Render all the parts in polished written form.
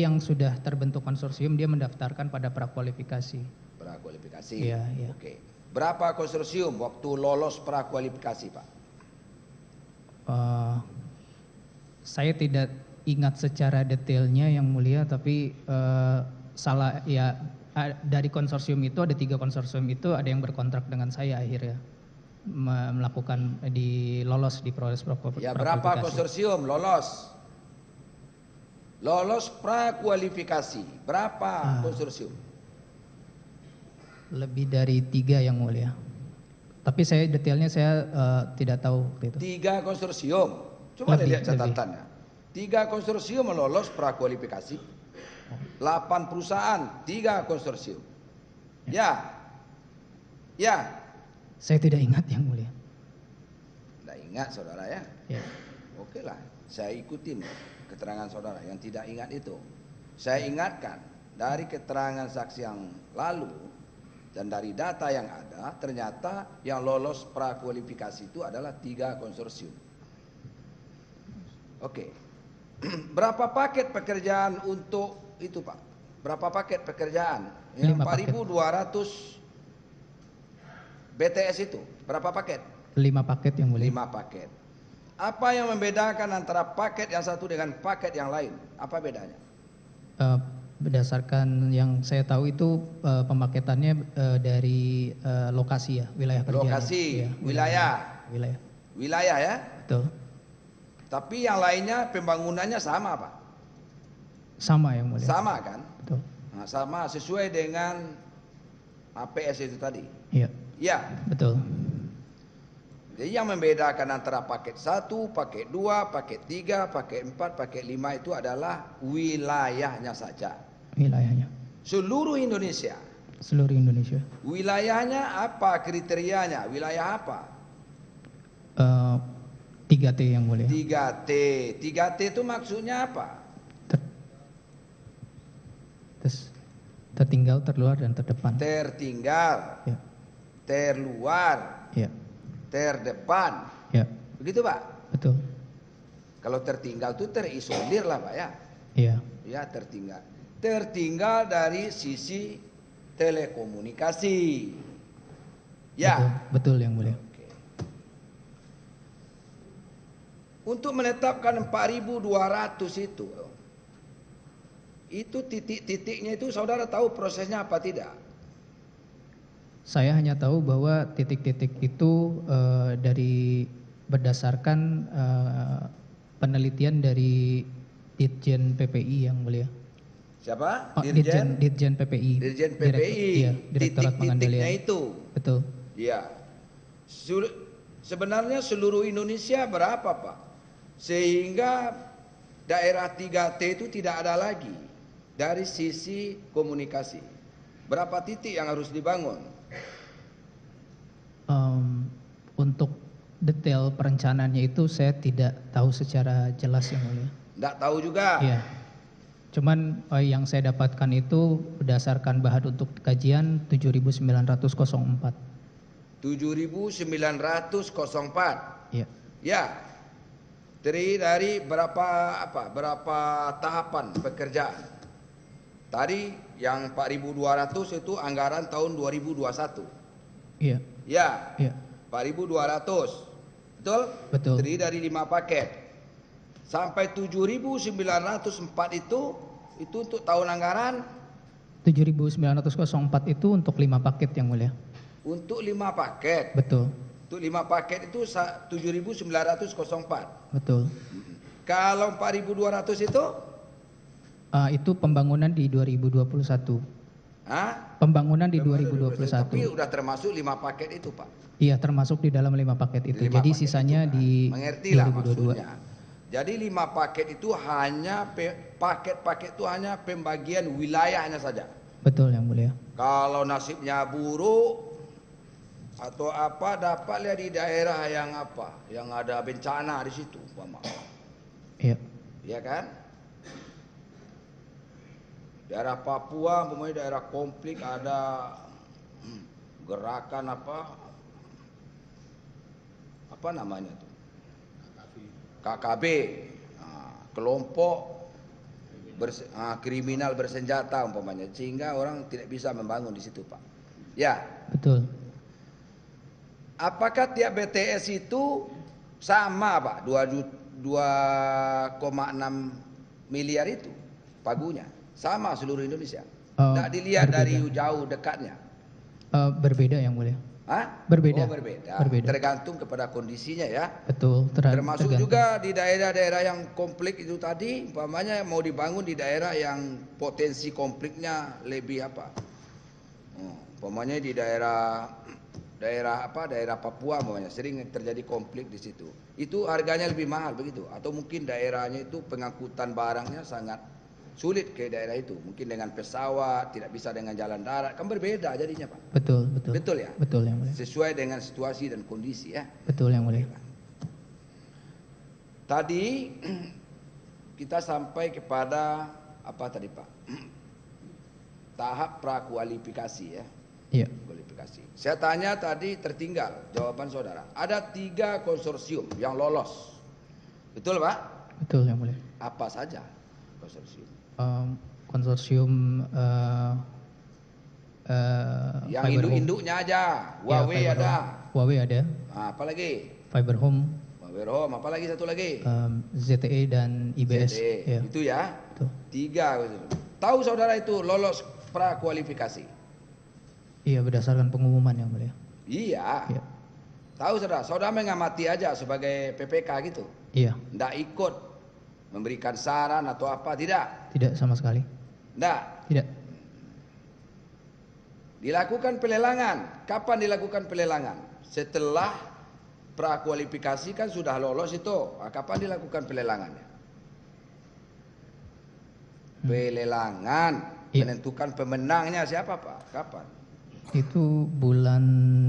yang sudah terbentuk konsorsium dia mendaftarkan pada prakualifikasi. Prakualifikasi. Iya, iya. Oke. Berapa konsorsium waktu lolos prakualifikasi, Pak? Saya tidak ingat secara detailnya yang mulia, tapi salah ya, dari konsorsium itu ada 3 konsorsium itu ada yang berkontrak dengan saya akhirnya melakukan lolos di proses prakualifikasi. Ya, berapa konsorsium lolos? Lolos prakualifikasi. Berapa konsorsium? Lebih dari 3 yang mulia. Tapi saya detailnya saya tidak tahu waktu itu. 3 konsorsium. Coba lihat catatannya. 3 konsorsium lolos prakualifikasi. 8 perusahaan, 3 konsorsium. Ya. Ya. Saya tidak ingat yang mulia. Tidak ingat saudara ya? Ya. Oke lah, saya ikutin keterangan saudara yang tidak ingat itu. Saya ingatkan dari keterangan saksi yang lalu dan dari data yang ada, ternyata yang lolos prakualifikasi itu adalah 3 konsorsium. Oke. Berapa paket pekerjaan untuk itu, Pak? Berapa paket pekerjaan? Yang 4.200 BTS itu, berapa paket? 5 paket yang mulia. 5 paket. Apa yang membedakan antara paket yang satu dengan paket yang lain? Apa bedanya? Berdasarkan yang saya tahu itu pemaketannya dari lokasi ya, wilayah kerja. Lokasi, ya, wilayah. Wilayah ya? Betul. Tapi yang lainnya pembangunannya sama, Pak? Sama yang mulia. Sama kan? Betul. Nah, sama sesuai dengan APS itu tadi. Iya. Iya. Betul. Jadi yang membedakan antara paket 1, paket 2, paket 3, paket 4, paket 5 itu adalah wilayahnya saja. Wilayahnya. Seluruh Indonesia. Seluruh Indonesia. Wilayahnya apa kriterianya? Wilayah apa? 3T yang mulia. 3T. 3T itu maksudnya apa? Tertinggal, terluar, dan terdepan. Tertinggal. Ya. Terluar. Ya. Terdepan. Ya. Begitu, Pak? Betul. Kalau tertinggal itu terisolir lah, Pak ya. Iya. Ya, tertinggal. Tertinggal dari sisi telekomunikasi. Ya. Betul yang mulia. Oke. Untuk menetapkan 4.200 itu titik-titiknya itu saudara tahu prosesnya apa tidak? Saya hanya tahu bahwa titik-titik itu dari berdasarkan penelitian dari Ditjen PPI yang mulia. Siapa? Ditjen PPI. Ditjen PPI. Direktorat Pengendalian. Titik-titiknya itu. Betul. Iya. Sebenarnya seluruh Indonesia berapa, Pak? Sehingga daerah 3T itu tidak ada lagi dari sisi komunikasi. Berapa titik yang harus dibangun? Untuk detail perencanaannya itu saya tidak tahu secara jelas yang mulia. Tidak tahu juga? Iya. Cuman yang saya dapatkan itu berdasarkan bahan untuk kajian 7.904. 7.904. Iya. Ya. Terdiri dari berapa tahapan pekerjaan? Tadi yang 4.200 itu anggaran tahun 2021. Iya. Ya. Iya. 4.200. Betul? Betul. Terdiri dari 5 paket. Sampai 7.904 itu untuk tahun anggaran 7.904 itu untuk 5 paket yang mulia. Untuk 5 paket. Betul. Untuk 5 paket itu 7.904. Betul. Kalau 4.200 itu pembangunan di 2021. Hah? Pembangunan di 2021. Tapi udah termasuk 5 paket itu, Pak. Iya, termasuk di dalam 5 paket itu. Jadi sisanya di 2022. Maksudnya. Jadi 5 paket itu hanya paket-paket itu hanya pembagian wilayahnya saja. Betul yang mulia. Kalau nasibnya buruk atau apa, dapat lihat di daerah yang ada bencana di situ, Pak. Iya. Iya kan? Daerah Papua, memang daerah konflik, ada gerakan apa namanya tuh? KKB, kelompok kriminal bersenjata umpamanya, sehingga orang tidak bisa membangun di situ, Pak. Ya. Betul. Apakah tiap BTS itu sama, Pak? 2,6 miliar itu pagunya sama seluruh Indonesia. Tidak dilihat Berbeda. dari jauh dekatnya. Berbeda yang mulia. Hah? Berbeda. Oh, berbeda. Berbeda. Tergantung kepada kondisinya ya. Betul. Termasuk tergantung. juga di daerah-daerah yang konflik itu tadi, umpamanya mau dibangun di daerah yang potensi konfliknya lebih apa? Umpamanya di daerah Papua, umpamanya sering terjadi konflik di situ. Itu harganya lebih mahal begitu. Atau mungkin daerahnya itu pengangkutan barangnya sangat sulit ke daerah itu, mungkin dengan pesawat, tidak bisa dengan jalan darat, kan berbeda jadinya, Pak. Betul. Betul ya? Betul yang mulia. Sesuai dengan situasi dan kondisi ya. Betul yang mulia. Tadi kita sampai kepada apa tadi, Pak? Tahap prakualifikasi ya. Iya. Kualifikasi. Saya tanya tadi tertinggal jawaban saudara. Ada 3 konsorsium yang lolos. Betul, Pak? Betul yang mulia. Apa saja konsorsium? Konsorsium yang Fiber Home. induk-induknya aja. Huawei Ya, ada. Huawei ada. Apa lagi? Fiber Home, Fiber Home, apa lagi satu lagi? ZTE dan IBS. ZTE. Ya. Itu ya. Betul. 3. Tahu saudara itu lolos prakualifikasi? Iya, berdasarkan pengumuman yang mulia. Iya. Iya. Tahu saudara mengamati aja sebagai PPK gitu. Iya. Nggak ikut memberikan saran atau apa, tidak? Tidak sama sekali. Nggak. Tidak. Dilakukan pelelangan. Kapan dilakukan pelelangan? Setelah prakualifikasi kan sudah lolos itu. Kapan dilakukan pelelangannya? Pelelangan. Iya. Menentukan pemenangnya siapa, Pak? Kapan? Itu bulan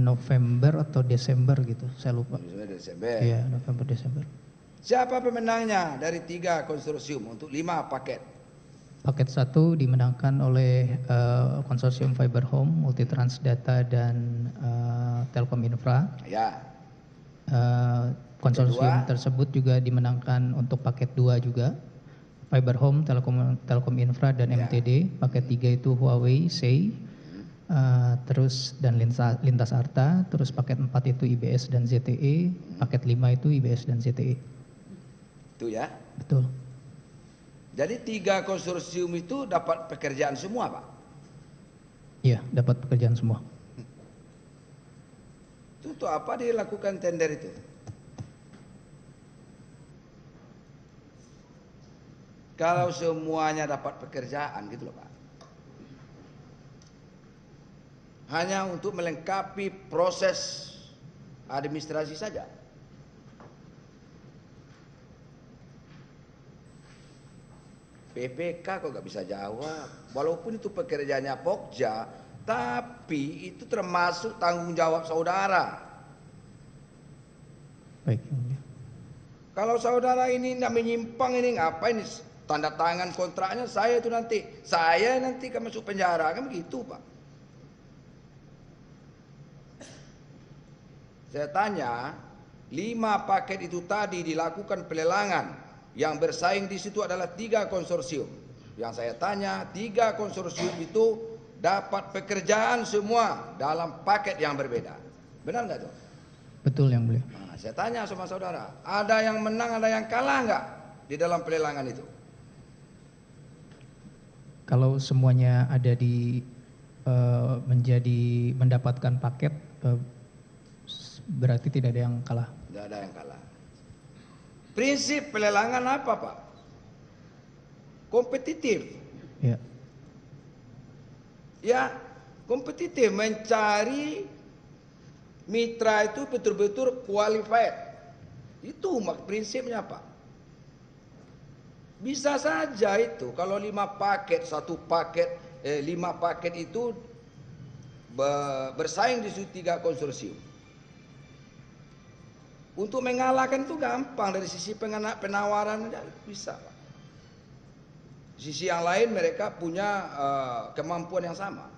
November atau Desember gitu, saya lupa. Desember. Iya, November Desember. Siapa pemenangnya dari 3 konsorsium untuk 5 paket? Paket 1 dimenangkan oleh konsorsium Fiber Home, Multitrans Data dan Telkom Infra. Ya. Konsorsium tersebut juga dimenangkan untuk paket 2 juga. Fiber Home, Telkom Infra dan Ya. MTD. Paket 3 itu Huawei, Sei, terus dan Lintas Arta. Terus paket 4 itu IBS dan ZTE. Paket 5 itu IBS dan ZTE. Itu ya. Betul. Jadi 3 konsorsium itu dapat pekerjaan semua, Pak? Iya, dapat pekerjaan semua. Itu untuk apa dilakukan tender itu? Kalau semuanya dapat pekerjaan gitu loh, Pak. Hanya untuk melengkapi proses administrasi saja. PPK kok gak bisa jawab. Walaupun itu pekerjaannya Pokja, tapi itu termasuk tanggung jawab saudara. Baik, yang mulia. Kalau saudara ini tidak menyimpang, ini ngapain tanda tangan kontraknya, saya nanti kan masuk penjara, kan begitu, Pak. Saya tanya, 5 paket itu tadi dilakukan pelelangan. Yang bersaing di situ adalah 3 konsorsium. Yang saya tanya, 3 konsorsium itu dapat pekerjaan semua dalam paket yang berbeda. Benar nggak tuh? Betul yang mulia. Nah, saya tanya sama saudara, ada yang menang, ada yang kalah nggak di dalam pelelangan itu? Kalau semuanya ada di mendapatkan paket, berarti tidak ada yang kalah. Tidak ada yang kalah. Prinsip pelelangan apa, Pak? Kompetitif. Ya. Ya, kompetitif, mencari mitra itu betul-betul qualified. Itu prinsipnya, Pak. Bisa saja itu kalau 5 paket, 5 paket itu bersaing di situ 3 konsorsium. Untuk mengalahkan itu gampang, dari sisi penawaran bisa, Pak. Sisi yang lain mereka punya kemampuan yang sama.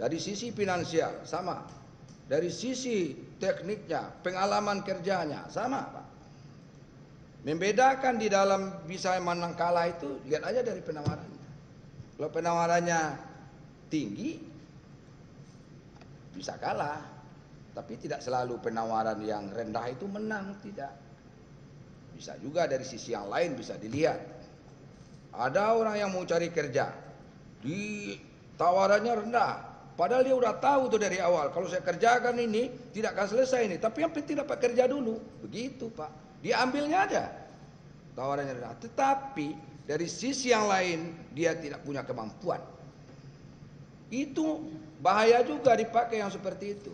Dari sisi finansial sama. Dari sisi tekniknya, pengalaman kerjanya sama, Pak. Membedakan di dalam bisa menang kalah itu lihat aja dari penawarannya. Kalau penawarannya tinggi bisa kalah, tapi tidak selalu penawaran yang rendah itu menang, tidak. Bisa juga dari sisi yang lain bisa dilihat. Ada orang yang mau cari kerja, di tawarannya rendah, padahal dia udah tahu tuh dari awal, kalau saya kerjakan ini tidak akan selesai ini, tapi yang penting dapat kerja dulu. Begitu Pak, diambilnya aja tawarannya rendah. Tetapi dari sisi yang lain dia tidak punya kemampuan. Itu bahaya juga dipakai yang seperti itu.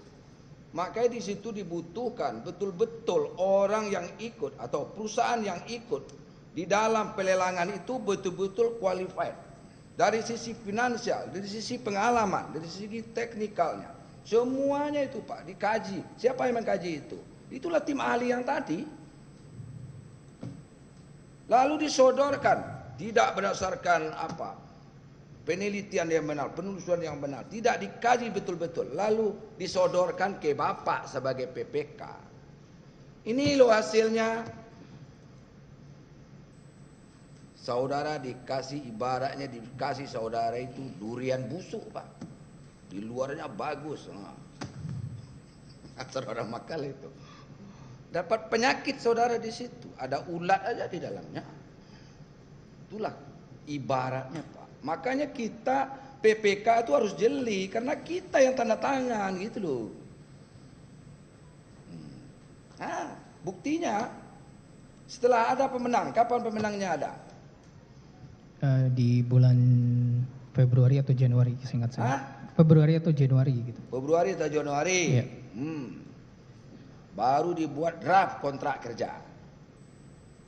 Makanya di situ dibutuhkan betul-betul orang yang ikut atau perusahaan yang ikut di dalam pelelangan itu betul-betul qualified. Dari sisi finansial, dari sisi pengalaman, dari sisi teknikalnya. Semuanya itu Pak dikaji. Siapa yang mengkaji itu? Itulah tim ahli yang tadi. Lalu disodorkan, tidak berdasarkan apa? Penelitian yang benar, penelusuran yang benar, tidak dikaji betul-betul, lalu disodorkan ke Bapak sebagai PPK. Ini loh hasilnya. Saudara dikasih, ibaratnya dikasih saudara itu durian busuk Pak. Di luarnya bagus. Saudara makan itu. Dapat penyakit saudara di situ. Ada ulat aja di dalamnya. Itulah ibaratnya Pak. Makanya kita PPK itu harus jeli karena kita yang tanda tangan gitu loh. Nah, buktinya setelah ada pemenang, kapan pemenangnya ada? Di bulan Februari atau Januari, seingat saya. Februari atau Januari gitu. Februari atau Januari. Iya. Baru dibuat draft kontrak kerja.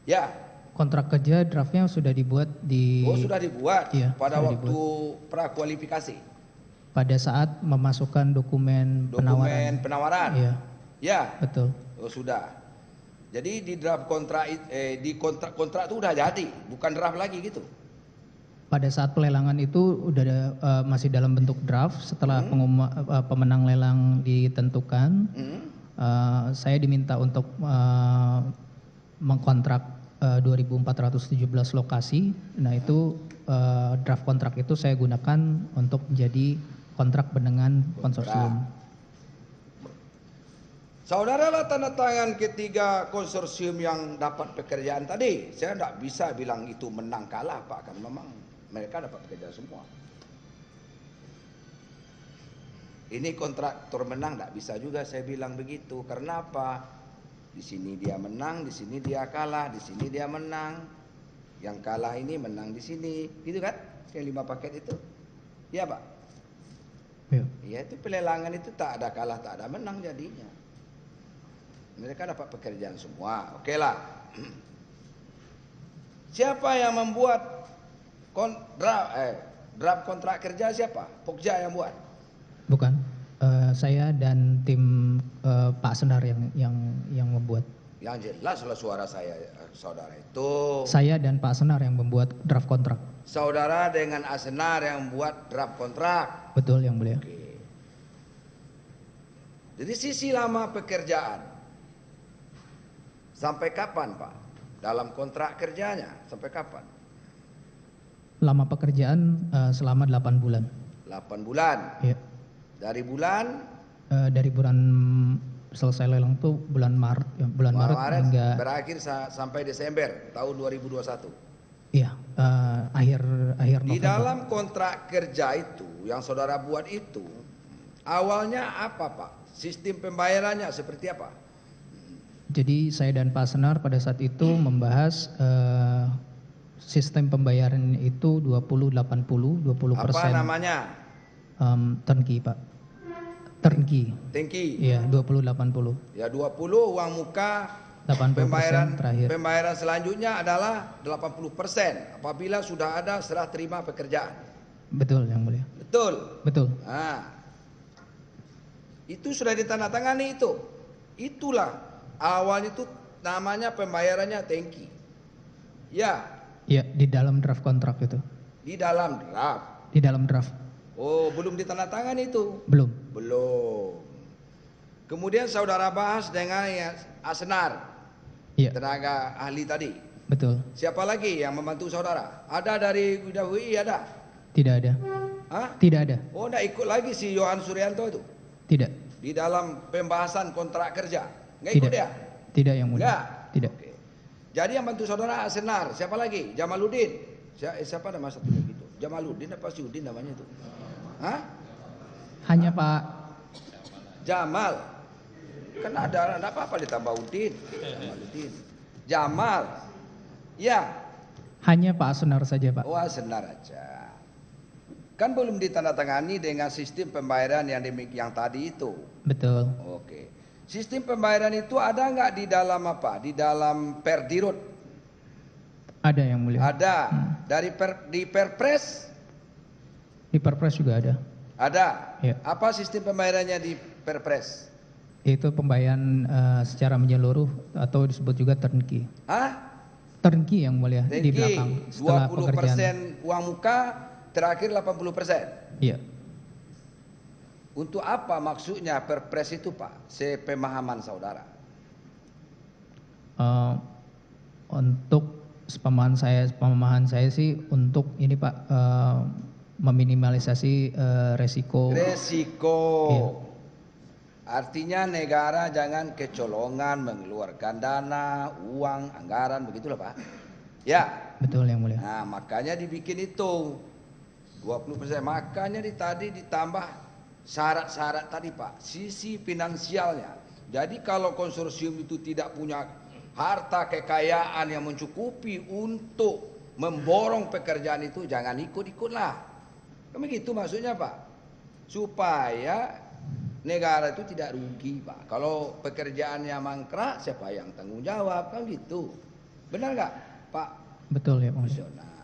Ya. Kontrak kerja draftnya sudah dibuat di. Oh sudah dibuat. Iya, pada sudah waktu prakualifikasi. Pada saat memasukkan dokumen penawaran. Iya. Ya. Betul. Oh sudah. Jadi di draft kontrak di kontrak itu udah jadi, bukan draft lagi gitu. Pada saat pelelangan itu udah masih dalam bentuk draft. Setelah pemenang lelang ditentukan, saya diminta untuk mengkontrak 2.417 lokasi. Nah itu draft kontrak itu saya gunakan untuk menjadi kontrak dengan konsorsium. Saudara lah tanda tangan ketiga konsorsium yang dapat pekerjaan tadi. Saya tidak bisa bilang itu menang kalah Pak, kan memang mereka dapat pekerjaan semua. Ini kontraktor menang, tidak bisa juga saya bilang begitu. Karena apa? Di sini dia menang, di sini dia kalah, di sini dia menang. Yang kalah ini menang di sini, gitu kan? Yang 5 paket itu, iya Pak. Iya itu pelelangan itu tak ada kalah, tak ada menang jadinya. Mereka dapat pekerjaan semua, oke lah. Siapa yang membuat draft kontrak kerja siapa? Pokja yang buat? Bukan. Saya dan tim Pak Senar yang membuat. Yang jelaslah suara saya, saudara itu. Saya dan Pak Senar yang membuat draft kontrak. Saudara dengan Asenar yang membuat draft kontrak. Betul yang mulia. Oke. Jadi sisi lama pekerjaan sampai kapan Pak? Dalam kontrak kerjanya sampai kapan? Lama pekerjaan selama 8 bulan. 8 bulan. Iya. Dari bulan selesai lelang tuh bulan Maret, ya, bulan Maret hingga berakhir sampai Desember tahun 2021. Iya, akhir November. Di dalam kontrak kerja itu yang saudara buat itu awalnya apa Pak? Sistem pembayarannya seperti apa? Jadi saya dan Pak Senar pada saat itu membahas sistem pembayaran itu 20-80, 20%. Apa namanya? Turnkey Pak. Turnkey. Turnkey. Iya, 20-80. Ya 20 uang muka, 80% terakhir. Pembayaran selanjutnya adalah 80% apabila sudah ada serah terima pekerjaan. Betul yang mulia. Betul. Betul. Nah, itu sudah ditandatangani itu. Itulah awal itu namanya pembayarannya turnkey. Ya. Ya, di dalam draft kontrak itu. Di dalam draft. Di dalam draft. Oh, belum ditandatangani itu? Belum. Belum. Kemudian saudara bahas dengan Asenar. Iya. Tenaga ahli tadi. Betul. Siapa lagi yang membantu saudara? Ada dari WI ada? Tidak ada. Hah? Tidak ada. Oh, enggak ikut lagi si Yohan Suryanto itu Tidak. di dalam pembahasan kontrak kerja. Enggak ikut Tidak. dia? Tidak yang mulia. Enggak. Tidak. Oke. Jadi yang bantu saudara Senar, siapa lagi? Jamaluddin. Siapa nama satu lagi itu? Jamaluddin apa si Udin namanya itu? Hah? Hanya Pak. Jamal. Kan ada enggak apa-apa ditambah Udin. Jamaluddin. Jamal. Ya. Hanya Pak Senar saja, Pak. Wah, Senar aja. Kan belum ditandatangani dengan sistem pembayaran yang tadi itu. Betul. Oke. Sistem pembayaran itu ada nggak di dalam apa? Di dalam Perdirut? Ada yang mulia. Ada. Di Perpres? Di Perpres juga ada. Ada. Ya. Apa sistem pembayarannya di Perpres? Itu pembayaran secara menyeluruh atau disebut juga turnkey. Hah? Turnkey yang mulia di belakang setelah pekerjaan. 20% uang muka, terakhir 80%. Iya. Untuk apa maksudnya Perpres itu, Pak? Sepemahaman saudara. Untuk pemahaman saya sih untuk ini Pak, meminimalisasi resiko. Resiko. Iya. Artinya negara jangan kecolongan mengeluarkan dana, uang, anggaran, begitulah Pak. Ya. Betul yang mulia. Nah, makanya dibikin itu 20%. Makanya tadi ditambah syarat-syarat tadi Pak, sisi finansialnya. Jadi kalau konsorsium itu tidak punya harta kekayaan yang mencukupi untuk memborong pekerjaan itu, jangan ikut-ikutlah. Kan begitu maksudnya Pak. Supaya negara itu tidak rugi Pak. Kalau pekerjaannya mangkrak, siapa yang tanggung jawab? Kan gitu. Benar nggak Pak? Betul ya Pak. Nasional.